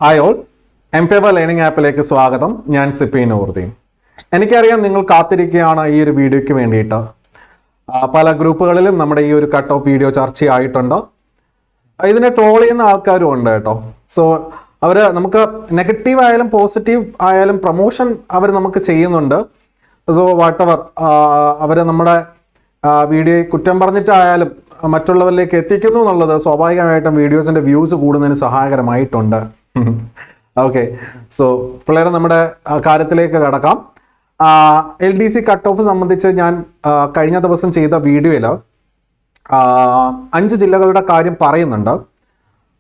Hi all, എംഫേവർ learning ആപ്പിലേക്ക് സ്വാഗതം. ഞാൻ Sippy Nooruddeen. എനിക്കറിയാം നിങ്ങൾ കാത്തിരിക്കുകയാണ് ഈ ഒരു വീഡിയോയ്ക്ക് വേണ്ടിയിട്ട്. പല ഗ്രൂപ്പുകളിലും നമ്മുടെ ഈ ഒരു കട്ട് ഓഫ് വീഡിയോ ചർച്ചയായിട്ടുണ്ട്. ഇതിനെ ട്രോൾ ചെയ്യുന്ന ആൾക്കാരും ഉണ്ട് കേട്ടോ. സോ അവർ നമുക്ക് നെഗറ്റീവ് ആയാലും പോസിറ്റീവ് ആയാലും പ്രൊമോഷൻ അവർ നമുക്ക് ചെയ്യുന്നുണ്ട്. സോ വാട്ട് എവർ അവർ നമ്മുടെ വീഡിയോയെ കുറ്റം പറഞ്ഞിട്ടായാലും മറ്റുള്ളവരിലേക്ക് എത്തിക്കുന്നു എന്നുള്ളത് സ്വാഭാവികമായിട്ടും വീഡിയോസിൻ്റെ വ്യൂസ് കൂടുന്നതിന് സഹായകരമായിട്ടുണ്ട്. ഓക്കെ, സോ പിള്ളേരെ നമ്മുടെ കാര്യത്തിലേക്ക് കടക്കാം. LDC കട്ട് ഓഫ് സംബന്ധിച്ച് ഞാൻ കഴിഞ്ഞ ദിവസം ചെയ്ത വീഡിയോയിൽ 5 ജില്ലകളുടെ കാര്യം പറയുന്നുണ്ട്.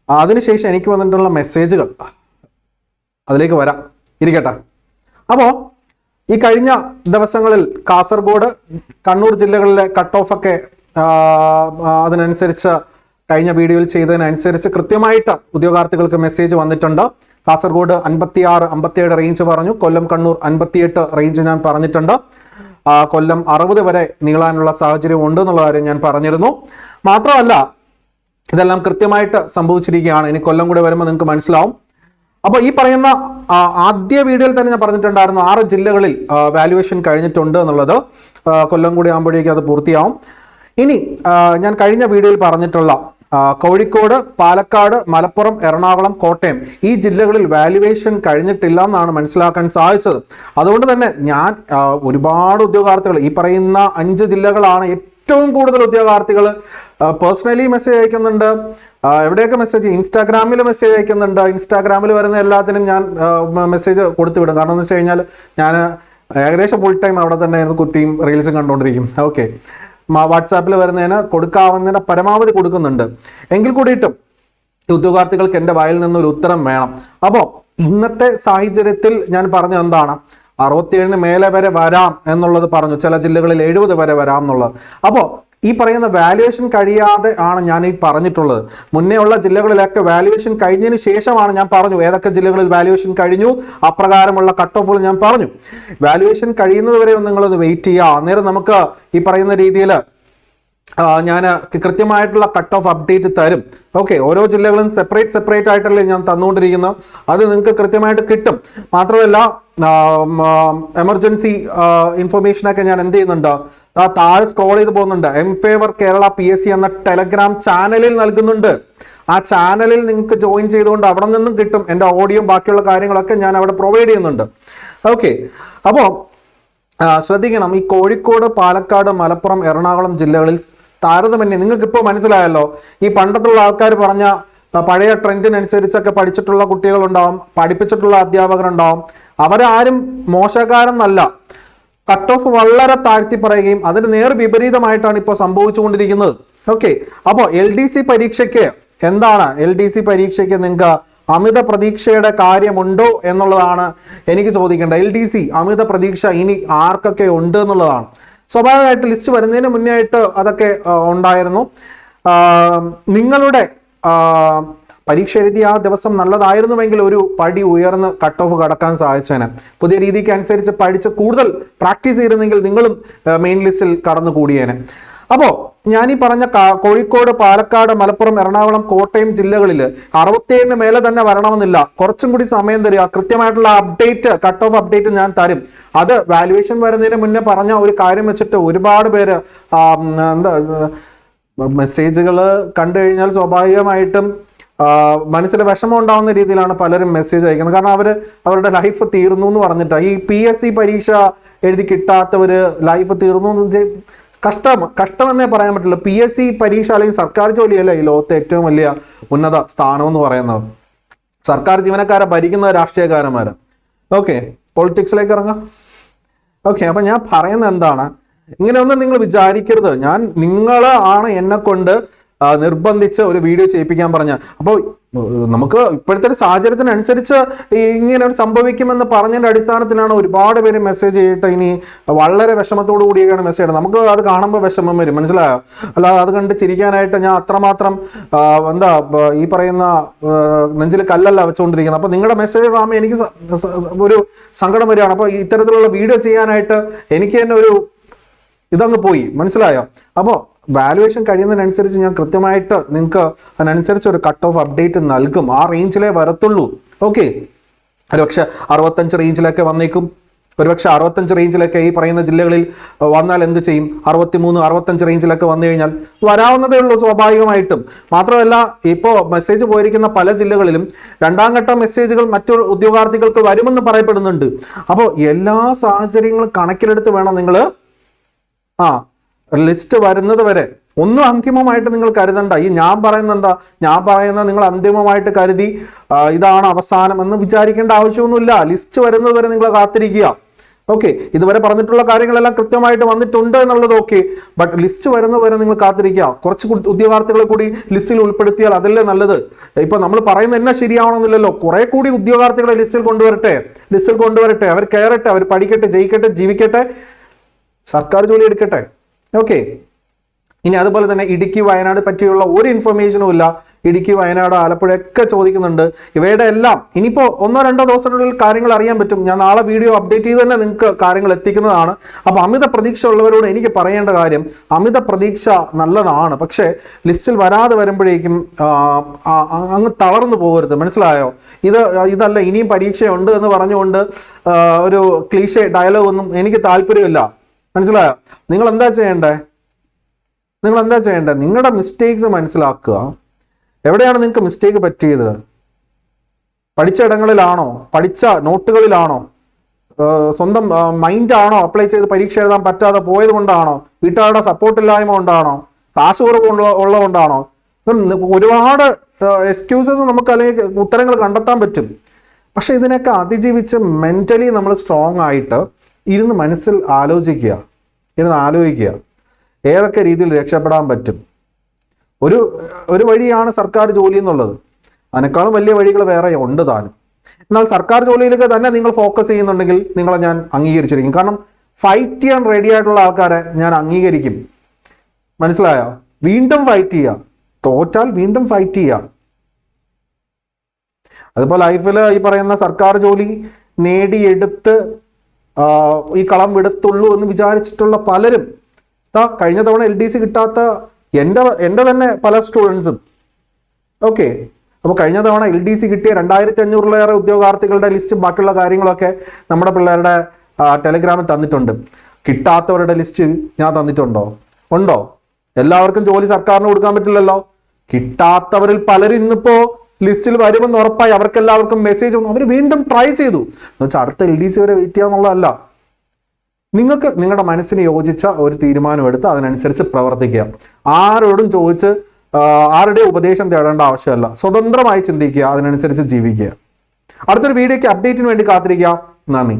അതിനുശേഷം എനിക്ക് വന്നിട്ടുള്ള മെസ്സേജുകൾ അതിലേക്ക് വരാം, ഇരിക്കട്ടെ. അപ്പോൾ ഈ കഴിഞ്ഞ ദിവസങ്ങളിൽ കാസർഗോഡ്, കണ്ണൂർ ജില്ലകളിലെ കട്ട് ഓഫൊക്കെ അതിനനുസരിച്ച് കഴിഞ്ഞ വീഡിയോയിൽ ചെയ്തതിനനുസരിച്ച് കൃത്യമായിട്ട് ഉദ്യോഗാർത്ഥികൾക്ക് മെസ്സേജ് വന്നിട്ടുണ്ട്. കാസർഗോഡ് 56-57 റേഞ്ച് പറഞ്ഞു. കൊല്ലം, കണ്ണൂർ 58 റേഞ്ച് ഞാൻ പറഞ്ഞിട്ടുണ്ട്. കൊല്ലം 60 വരെ നീളാനുള്ള സാഹചര്യം ഉണ്ട് എന്നുള്ള കാര്യം ഞാൻ പറഞ്ഞിരുന്നു. മാത്രമല്ല ഇതെല്ലാം കൃത്യമായിട്ട് സംഭവിച്ചിരിക്കുകയാണ്. ഇനി കൊല്ലം കൂടെ വരുമ്പോൾ നിങ്ങൾക്ക് മനസ്സിലാവും. അപ്പോൾ ഈ പറയുന്ന ആദ്യ വീഡിയോയിൽ തന്നെ ഞാൻ പറഞ്ഞിട്ടുണ്ടായിരുന്നു 6 ജില്ലകളിൽ വാല്യുവേഷൻ കഴിഞ്ഞിട്ടുണ്ട് എന്നുള്ളത്. കൊല്ലം കൂടി ആകുമ്പോഴേക്കും അത് പൂർത്തിയാവും. ഇനി ഞാൻ കഴിഞ്ഞ വീഡിയോയിൽ പറഞ്ഞിട്ടുള്ള കോഴിക്കോട്, പാലക്കാട്, മലപ്പുറം, എറണാകുളം, കോട്ടയം ഈ ജില്ലകളിൽ വാല്യുവേഷൻ കഴിഞ്ഞിട്ടില്ല എന്നാണ് മനസ്സിലാക്കാൻ സാധിച്ചത്. അതുകൊണ്ട് തന്നെ ഞാൻ ഒരുപാട് ഉദ്യോഗാർത്ഥികൾ, ഈ പറയുന്ന 5 ജില്ലകളാണ് ഏറ്റവും കൂടുതൽ ഉദ്യോഗാർത്ഥികൾ പേഴ്സണലി മെസ്സേജ് അയക്കുന്നുണ്ട്. എവിടെയൊക്കെ മെസ്സേജ്, ഇൻസ്റ്റാഗ്രാമിൽ മെസ്സേജ് അയക്കുന്നുണ്ട്. ഇൻസ്റ്റാഗ്രാമിൽ വരുന്ന എല്ലാത്തിനും ഞാൻ മെസ്സേജ് കൊടുത്തു വിടും. കാരണം എന്ന് വെച്ച് കഴിഞ്ഞാൽ ഞാൻ ഏകദേശം ഫുൾ ടൈം അവിടെ തന്നെ ആയിരുന്നു കുത്തിയും റീൽസും കണ്ടുകൊണ്ടിരിക്കും. ഓക്കെ, വാട്സാപ്പിൽ വരുന്നതിന് കൊടുക്കാവുന്നതിന് പരമാവധി കൊടുക്കുന്നുണ്ട്. എങ്കിൽ കൂടിയിട്ടും ഉദ്യോഗാർത്ഥികൾക്ക് എൻ്റെ വായിൽ നിന്നൊരു ഉത്തരം വേണം. അപ്പോൾ ഇന്നത്തെ സാഹചര്യത്തിൽ ഞാൻ പറഞ്ഞ എന്താണ്, 67 മേലെ വരെ വരാം എന്നുള്ളത് പറഞ്ഞു. ചില ജില്ലകളിൽ 70 വരെ വരാം എന്നുള്ളത്. അപ്പോൾ ഈ പറയുന്ന വാല്യുവേഷൻ കഴിയാതെ ആണ് ഞാൻ ഈ പറഞ്ഞിട്ടുള്ളത്. മുന്നേ ഉള്ള ജില്ലകളിലൊക്കെ വാല്യുവേഷൻ കഴിഞ്ഞതിന് ശേഷമാണ് ഞാൻ പറഞ്ഞു ഏതൊക്കെ ജില്ലകളിൽ വാല്യുവേഷൻ കഴിഞ്ഞു, അപ്രകാരമുള്ള കട്ട് ഓഫുകൾ ഞാൻ പറഞ്ഞു. വാല്യുവേഷൻ കഴിയുന്നത് വരെ ഒന്ന് നിങ്ങളത് വെയിറ്റ് ചെയ്യുക. അന്നേരം നമുക്ക് ഈ പറയുന്ന രീതിയിൽ ഞാൻ കൃത്യമായിട്ടുള്ള കട്ട് ഓഫ് അപ്ഡേറ്റ് തരും. ഓക്കെ, ഓരോ ജില്ലകളും സെപ്പറേറ്റ് ആയിട്ടല്ലേ ഞാൻ തന്നുകൊണ്ടിരിക്കുന്നത്. അത് നിങ്ങൾക്ക് കൃത്യമായിട്ട് കിട്ടും. മാത്രമല്ല എമർജൻസി ഇൻഫർമേഷനൊക്കെ ഞാൻ എന്ത് ചെയ്യുന്നുണ്ട്, താഴെ സ്ക്രോൾ ചെയ്ത് പോകുന്നുണ്ട്. എംഫേവർ കേരള PSC എന്ന ടെലഗ്രാം ചാനലിൽ നൽകുന്നുണ്ട്. ആ ചാനലിൽ നിങ്ങൾക്ക് ജോയിൻ ചെയ്തുകൊണ്ട് അവിടെ നിന്നും കിട്ടും. എൻ്റെ ഓഡിയോയും ബാക്കിയുള്ള കാര്യങ്ങളൊക്കെ ഞാൻ അവിടെ പ്രൊവൈഡ് ചെയ്യുന്നുണ്ട്. ഓക്കെ, അപ്പോൾ ശ്രദ്ധിക്കണം. ഈ കോഴിക്കോട്, പാലക്കാട്, മലപ്പുറം, എറണാകുളം ജില്ലകളിൽ താരതമ്യം നിങ്ങൾക്കിപ്പോൾ മനസ്സിലായല്ലോ. ഈ പണ്ടത്തുള്ള ആൾക്കാർ പറഞ്ഞ പഴയ ട്രെൻഡിനനുസരിച്ചൊക്കെ പഠിച്ചിട്ടുള്ള കുട്ടികളുണ്ടാവും, പഠിപ്പിച്ചിട്ടുള്ള അധ്യാപകരുണ്ടാവും. അവരാരും മോശക്കാരെന്നല്ല. കട്ട് ഓഫ് വളരെ താഴ്ത്തി പറയുകയും അതിന് നേർ വിപരീതമായിട്ടാണ് ഇപ്പോൾ സംഭവിച്ചുകൊണ്ടിരിക്കുന്നത്. ഓക്കെ, അപ്പോൾ LDC പരീക്ഷയ്ക്ക് എന്താണ്, LDC പരീക്ഷയ്ക്ക് നിങ്ങൾക്ക് അമിത പ്രതീക്ഷയുടെ കാര്യമുണ്ടോ എന്നുള്ളതാണ് എനിക്ക് ചോദിക്കേണ്ടത്. LDC അമിത പ്രതീക്ഷ ഇനി ആർക്കൊക്കെ ഉണ്ട് എന്നുള്ളതാണ്. സ്വാഭാവികമായിട്ട് ലിസ്റ്റ് വരുന്നതിന് മുന്നേ ആയിട്ട് അതൊക്കെ ഉണ്ടായിരുന്നു. നിങ്ങളുടെ പരീക്ഷ എഴുതിയ ആ ദിവസം നല്ലതായിരുന്നുവെങ്കിൽ ഒരു പടി ഉയർന്ന് കട്ട് ഓഫ് കടക്കാൻ സാധിച്ചേനെ. പുതിയ രീതിക്ക് അനുസരിച്ച് പഠിച്ച് കൂടുതൽ പ്രാക്ടീസ് ചെയ്തിരുന്നെങ്കിൽ നിങ്ങളും മെയിൻ ലിസ്റ്റിൽ കടന്നു കൂടിയേനെ. അപ്പോൾ ഞാനീ പറഞ്ഞ കോഴിക്കോട്, പാലക്കാട്, മലപ്പുറം, എറണാകുളം, കോട്ടയം ജില്ലകളിൽ 67 മേലെ തന്നെ വരണമെന്നില്ല. കുറച്ചും കൂടി സമയം തരിക. കൃത്യമായിട്ടുള്ള അപ്ഡേറ്റ്, കട്ട് ഓഫ് അപ്ഡേറ്റ് ഞാൻ തരും. അത് വാല്യുവേഷൻ വരുന്നതിന് മുന്നേ പറഞ്ഞ ഒരു കാര്യം വെച്ചിട്ട് ഒരുപാട് പേര് മെസ്സേജുകൾ കണ്ടു കഴിഞ്ഞാൽ സ്വാഭാവികമായിട്ടും മനസ്സിൽ വിഷമം ഉണ്ടാകുന്ന രീതിയിലാണ് പലരും മെസ്സേജ് അയക്കുന്നത്. കാരണം അവരുടെ ലൈഫ് തീർന്നു എന്ന് പറഞ്ഞിട്ടാണ്. ഈ PSC പരീക്ഷ എഴുതി കിട്ടാത്തവർ ലൈഫ് തീർന്നു കഷ്ടമെന്നേ പറയാൻ പറ്റില്ല. PSC പരീക്ഷ അല്ലെങ്കിൽ സർക്കാർ ജോലിയല്ല ഈ ലോകത്തെ ഏറ്റവും വലിയ ഉന്നത സ്ഥാനം എന്ന് പറയുന്നത്. സർക്കാർ ജീവനക്കാരെ ഭരിക്കുന്ന രാഷ്ട്രീയക്കാരന്മാർ. ഓക്കെ, പൊളിറ്റിക്സിലേക്ക് ഇറങ്ങാം. ഓക്കെ, അപ്പം ഞാൻ പറയുന്നത് എന്താണ്, ഇങ്ങനെയൊന്നും നിങ്ങൾ വിചാരിക്കരുത്. നിങ്ങൾ ആണ് എന്നെ കൊണ്ട് നിർബന്ധിച്ച് ഒരു വീഡിയോ ചെയ്യിപ്പിക്കാൻ പറഞ്ഞ. അപ്പോൾ നമുക്ക് ഇപ്പോഴത്തെ ഒരു സാഹചര്യത്തിനനുസരിച്ച് ഇങ്ങനെ ഒരു സംഭവിക്കുമെന്ന് പറഞ്ഞതിൻ്റെ അടിസ്ഥാനത്തിലാണ് ഒരുപാട് പേര് മെസ്സേജ് ചെയ്തിട്ട് ഇനി വളരെ വിഷമത്തോടു കൂടിയൊക്കെയാണ് മെസ്സേജ് ചെയ്യുന്നത്. നമുക്ക് അത് കാണുമ്പോൾ വിഷമം വരും, മനസ്സിലായോ? അല്ലാതെ അത് കണ്ട് ചിരിക്കാനായിട്ട് ഞാൻ അത്രമാത്രം ഈ പറയുന്ന നെഞ്ചിൽ കല്ലല്ല വെച്ചുകൊണ്ടിരിക്കുന്നത്. അപ്പോൾ നിങ്ങളുടെ മെസ്സേജ് കാണുമ്പോൾ എനിക്ക് ഒരു സങ്കടം വരികയാണ്. അപ്പോൾ ഇത്തരത്തിലുള്ള വീഡിയോ ചെയ്യാനായിട്ട് എനിക്ക് തന്നെ ഒരു ഇതങ്ങ് പോയി, മനസ്സിലായോ? അപ്പോൾ വാല്യുവേഷൻ കഴിയുന്നതിനനുസരിച്ച് ഞാൻ കൃത്യമായിട്ട് നിങ്ങൾക്ക് അതിനനുസരിച്ച് ഒരു കട്ട് ഓഫ് അപ്ഡേറ്റ് നൽകും. ആ റേഞ്ചിലേ വരത്തുള്ളൂ. ഓക്കെ, ഒരുപക്ഷെ 65 റേഞ്ചിലൊക്കെ വന്നേക്കും. ഒരുപക്ഷെ 65 റേഞ്ചിലൊക്കെ ഈ പറയുന്ന ജില്ലകളിൽ വന്നാൽ എന്ത് ചെയ്യും? 63, 65 റേഞ്ചിലൊക്കെ വന്നു കഴിഞ്ഞാൽ വരാവുന്നതേ ഉള്ളൂ സ്വാഭാവികമായിട്ടും. മാത്രമല്ല, ഇപ്പോൾ മെസ്സേജ് പോയിരിക്കുന്ന പല ജില്ലകളിലും 2ാം ഘട്ട മെസ്സേജുകൾ മറ്റു ഉദ്യോഗാർത്ഥികൾക്ക് വരുമെന്ന് പറയപ്പെടുന്നുണ്ട്. അപ്പോൾ എല്ലാ സാഹചര്യങ്ങളും കണക്കിലെടുത്ത് വേണം നിങ്ങൾ ലിസ്റ്റ് വരുന്നത് വരെ ഒന്നും അന്തിമമായിട്ട് നിങ്ങൾ കരുതണ്ട. ഈ ഞാൻ പറയുന്ന നിങ്ങൾ അന്തിമമായിട്ട് കരുതി ഇതാണ് അവസാനം എന്ന് വിചാരിക്കേണ്ട ആവശ്യമൊന്നുമില്ല. ലിസ്റ്റ് വരുന്നത് വരെ നിങ്ങൾ കാത്തിരിക്കുക. ഓക്കെ, ഇതുവരെ പറഞ്ഞിട്ടുള്ള കാര്യങ്ങളെല്ലാം കൃത്യമായിട്ട് വന്നിട്ടുണ്ട് എന്നുള്ളത് ഓക്കെ. ബട്ട് ലിസ്റ്റ് വരുന്നവരെ നിങ്ങൾ കാത്തിരിക്കുക. കുറച്ച് ഉദ്യോഗാർത്ഥികളെ കൂടി ലിസ്റ്റിൽ ഉൾപ്പെടുത്തിയാൽ അതല്ലേ നല്ലത്. ഇപ്പൊ നമ്മൾ പറയുന്നത് തന്നെ ശരിയാവണമെന്നില്ലല്ലോ. കുറെ കൂടി ഉദ്യോഗാർത്ഥികളെ ലിസ്റ്റിൽ കൊണ്ടുവരട്ടെ. അവർ കയറട്ടെ, അവർ പഠിക്കട്ടെ, ജയിക്കട്ടെ, ജീവിക്കട്ടെ, സർക്കാർ ജോലി എടുക്കട്ടെ. ഓക്കെ, ഇനി അതുപോലെ തന്നെ ഇടുക്കി വയനാട് പറ്റിയുള്ള ഒരു ഇൻഫർമേഷനും ഇല്ല. ഇടുക്കി വയനാട് ആലപ്പുഴയൊക്കെ ചോദിക്കുന്നുണ്ട്. ഇവയുടെ എല്ലാം ഇനിയിപ്പോൾ 1-2 ദിവസത്തിനുള്ളിൽ കാര്യങ്ങൾ അറിയാൻ പറ്റും. ഞാൻ നാളെ വീഡിയോ അപ്ഡേറ്റ് ചെയ്ത് തന്നെ നിങ്ങൾക്ക് കാര്യങ്ങൾ എത്തിക്കുന്നതാണ്. അപ്പോൾ അമിത പ്രതീക്ഷ ഉള്ളവരോട് എനിക്ക് പറയേണ്ട കാര്യം, അമിത പ്രതീക്ഷ നല്ലതാണ്, പക്ഷേ ലിസ്റ്റിൽ വരാതെ വരുമ്പോഴേക്കും അങ്ങ് തളർന്നു പോകരുത്. മനസ്സിലായോ? ഇതല്ല ഇനിയും പരീക്ഷയുണ്ട് എന്ന് പറഞ്ഞുകൊണ്ട് ഒരു ക്ലീഷേ ഡയലോഗ് ഒന്നും എനിക്ക് താല്പര്യമില്ല. മനസ്സിലായോ? നിങ്ങൾ എന്താ ചെയ്യേണ്ടത്? നിങ്ങളുടെ മിസ്റ്റേക്സ് മനസ്സിലാക്കുക. എവിടെയാണ് നിങ്ങൾക്ക് മിസ്റ്റേക്ക് പറ്റിയത്? പഠിച്ച ഇടങ്ങളിലാണോ? പഠിച്ച നോട്ടുകളിലാണോ? സ്വന്തം മൈൻഡാണോ അപ്ലൈ ചെയ്ത് പരീക്ഷ എഴുതാൻ പറ്റാതെ പോയത് കൊണ്ടാണോ? വീട്ടുകാരുടെ സപ്പോർട്ട് ഇല്ലായ്മ കൊണ്ടാണോ? കാശ് കുറവ് ഉള്ളതുകൊണ്ടാണോ? ഒരുപാട് എക്സ്ക്യൂസസ് നമുക്ക് അല്ലെങ്കിൽ ഉത്തരങ്ങൾ കണ്ടെത്താൻ പറ്റും. പക്ഷെ ഇതിനൊക്കെ അതിജീവിച്ച് മെന്റലി നമ്മൾ സ്ട്രോങ് ആയിട്ട് ഇരുന്ന് മനസ്സിൽ ആലോചിക്കുക. ഏതൊക്കെ രീതിയിൽ രക്ഷപ്പെടാൻ പറ്റും. ഒരു വഴിയാണ് സർക്കാർ ജോലി എന്നുള്ളത്. അതിനേക്കാളും വലിയ വഴികൾ വേറെ ഉണ്ട് താനും. എന്നാൽ സർക്കാർ ജോലിയിലൊക്കെ തന്നെ നിങ്ങൾ ഫോക്കസ് ചെയ്യുന്നുണ്ടെങ്കിൽ നിങ്ങളെ ഞാൻ അംഗീകരിച്ചിരിക്കും. കാരണം ഫൈറ്റ് ചെയ്യാൻ റെഡി ആയിട്ടുള്ള ആൾക്കാരെ ഞാൻ അംഗീകരിക്കും. മനസ്സിലായോ? വീണ്ടും ഫൈറ്റ് ചെയ്യുക. തോറ്റാൽ വീണ്ടും ഫൈറ്റ് ചെയ്യുക. അതിപ്പോൾ ലൈഫിൽ ഈ പറയുന്ന സർക്കാർ ജോലി നേടിയെടുത്ത് ഈ കളം വിടത്തുള്ളൂ എന്ന് വിചാരിച്ചിട്ടുള്ള പലരും കഴിഞ്ഞ തവണ LDC കിട്ടാത്ത എൻ്റെ തന്നെ പല സ്റ്റുഡൻസും ഓക്കെ. അപ്പോൾ കഴിഞ്ഞ തവണ LDC കിട്ടിയ 2500-ലേറെ ഉദ്യോഗാർത്ഥികളുടെ ലിസ്റ്റ് ബാക്കിയുള്ള കാര്യങ്ങളൊക്കെ നമ്മുടെ പിള്ളേരുടെ ടെലിഗ്രാമിൽ തന്നിട്ടുണ്ട്. കിട്ടാത്തവരുടെ ലിസ്റ്റ് ഞാൻ തന്നിട്ടുണ്ടോ? ഉണ്ടോ? എല്ലാവർക്കും ജോലി സർക്കാരിന് കൊടുക്കാൻ പറ്റില്ലല്ലോ. കിട്ടാത്തവരിൽ പലരും ഇന്നിപ്പോ ലിസ്റ്റിൽ വരുമെന്ന് ഉറപ്പായി. അവർക്കെല്ലാവർക്കും മെസ്സേജ് വന്നു. അവർ വീണ്ടും ട്രൈ ചെയ്തു. എന്നുവെച്ചാൽ അടുത്ത LDC വരെ വെയിറ്റ് ചെയ്യാന്നുള്ളതല്ല. നിങ്ങൾക്ക് നിങ്ങളുടെ മനസ്സിന് യോജിച്ച ഒരു തീരുമാനമെടുത്ത് അതിനനുസരിച്ച് പ്രവർത്തിക്കുക. ആരോടും ചോദിച്ച് ആരുടെ ഉപദേശം തേടേണ്ട ആവശ്യമല്ല. സ്വതന്ത്രമായി ചിന്തിക്കുക, അതിനനുസരിച്ച് ജീവിക്കുക. അടുത്തൊരു വീഡിയോയ്ക്ക് അപ്ഡേറ്റിന് വേണ്ടി കാത്തിരിക്കുക. നന്ദി.